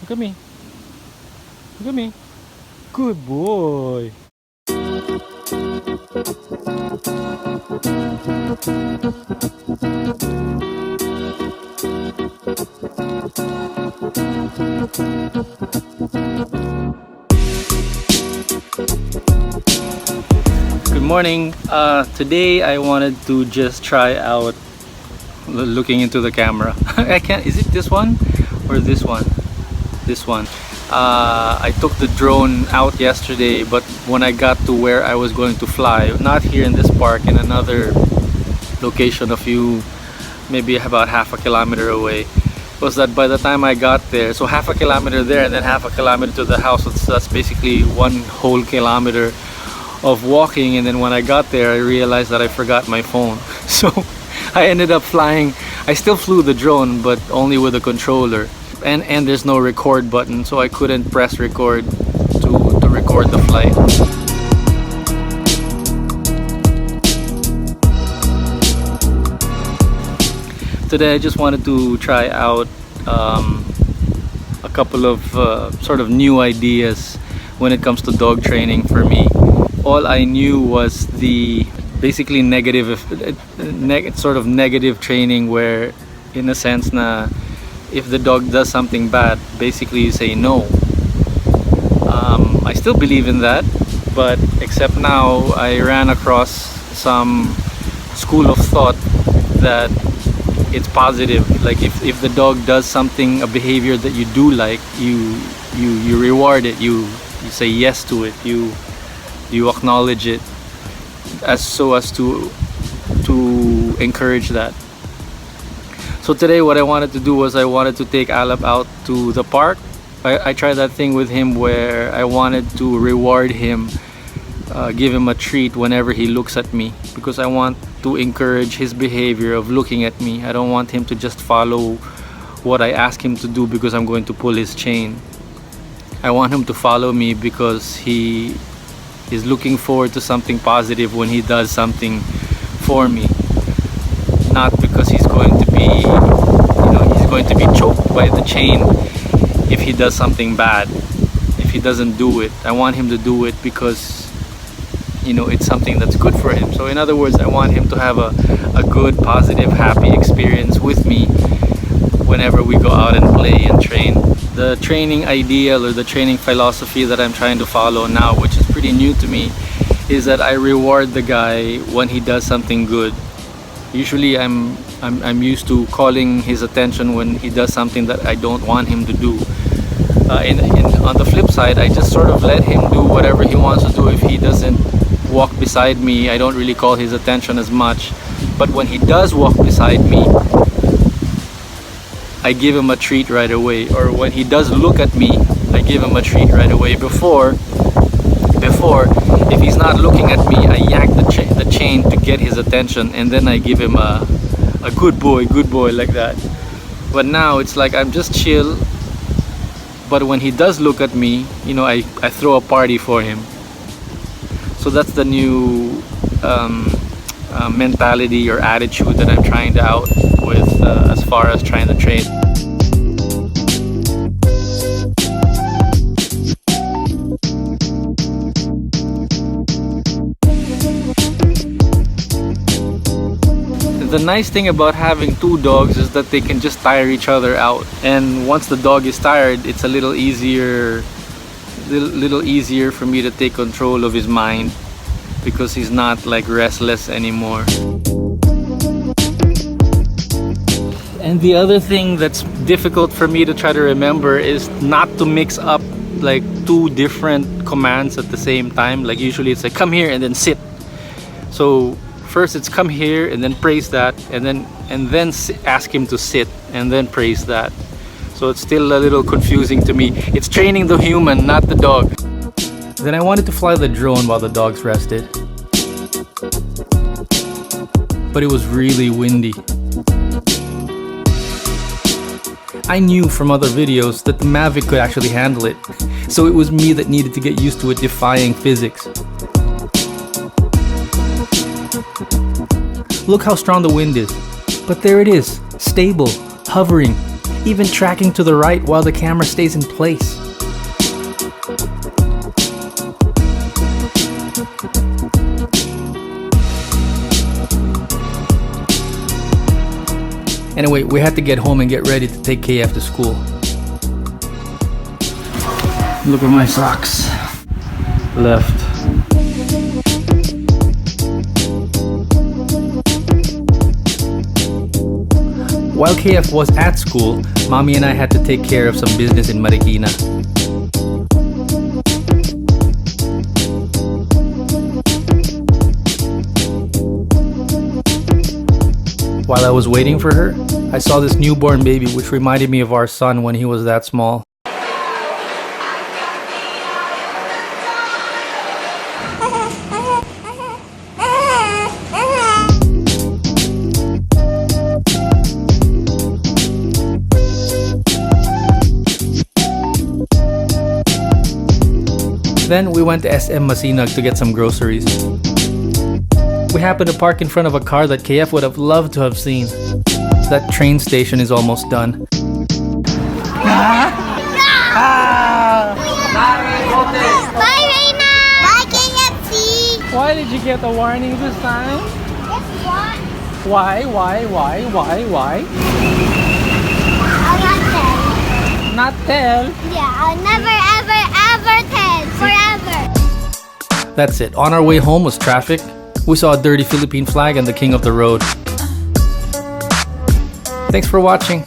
Look at me. Look at me. Good boy. Good morning. Today I wanted to just try out looking into the camera. I can't. Is it this one or this one? This one. I took the drone out yesterday, but when I got to where I was going to fly, not here in this park, in another location a few, maybe about half a kilometer away, was that by the time I got there, so half a kilometer there and then half a kilometer to the house, that's basically one whole kilometer of walking. And then when I got there, I realized that I forgot my phone. So I ended up flying. I still flew the drone, but only with a controller. And there's no record button, so I couldn't press record to record the flight. Today I just wanted to try out a couple of sort of new ideas when it comes to dog training for me. All I knew was the basically sort of negative training, where in a sense na if the dog does something bad, basically you say no. I still believe in that, but except now I ran across some school of thought that it's positive. Like if the dog does something, a behavior that you do like, you reward it, you say yes to it, you acknowledge it, as to encourage that. So today what I wanted to do was I wanted to take Alap out to the park. I tried that thing with him where I wanted to reward him, give him a treat whenever he looks at me, because I want to encourage his behavior of looking at me. I don't want him to just follow what I ask him to do because I'm going to pull his chain. I want him to follow me because he is looking forward to something positive when he does something for me, not because he's going to be, he's going to be choked by the chain if he does something bad, if he doesn't do it. I want him to do it because, it's something that's good for him. So in other words, I want him to have a good, positive, happy experience with me whenever we go out and play and train. The training ideal or the training philosophy that I'm trying to follow now, which is pretty new to me, is that I reward the guy when he does something good. Usually I'm used to calling his attention when he does something that I don't want him to do. On the flip side, I just sort of let him do whatever he wants to do. If he doesn't walk beside me, I don't really call his attention as much. But when he does walk beside me, I give him a treat right away. Or when he does look at me, I give him a treat right away. Before, if he's not looking at me, I yank the chain to get his attention, and then I give him a good boy like that. But now it's like I'm just chill, but when he does look at me, I throw a party for him. So that's the new mentality or attitude that I'm trying to out with as far as trying to train. The nice thing about having two dogs is that they can just tire each other out, and once the dog is tired, it's a little easier for me to take control of his mind, because he's not like restless anymore. And the other thing that's difficult for me to try to remember is not to mix up like two different commands at the same time. Like usually it's like come here and then sit. So first it's come here and then praise that, and then ask him to sit and then praise that. So it's still a little confusing to me. It's training the human, not the dog. Then I wanted to fly the drone while the dogs rested, but it was really windy. I knew from other videos that the Mavic could actually handle it, so it was me that needed to get used to it defying physics. Look how strong the wind is. But there it is, stable, hovering. even tracking to the right while the camera stays in place. Anyway, we had to get home and get ready to take KF to school. Look at my socks. Left. While KF was at school, Mommy and I had to take care of some business in Marikina. While I was waiting for her, I saw this newborn baby which reminded me of our son when he was that small. Then we went to SM Masinag to get some groceries. We happened to park in front of a car that KF would have loved to have seen. That train station is almost done. Bye, Reina! Bye, KFC! Why did you get a warning this time? Guess what? Why? I'll not tell. Not tell. Yeah, I'll never, ever tell. Forever. That's it. On our way home was traffic. We saw a dirty Philippine flag and the king of the road. Thanks for watching.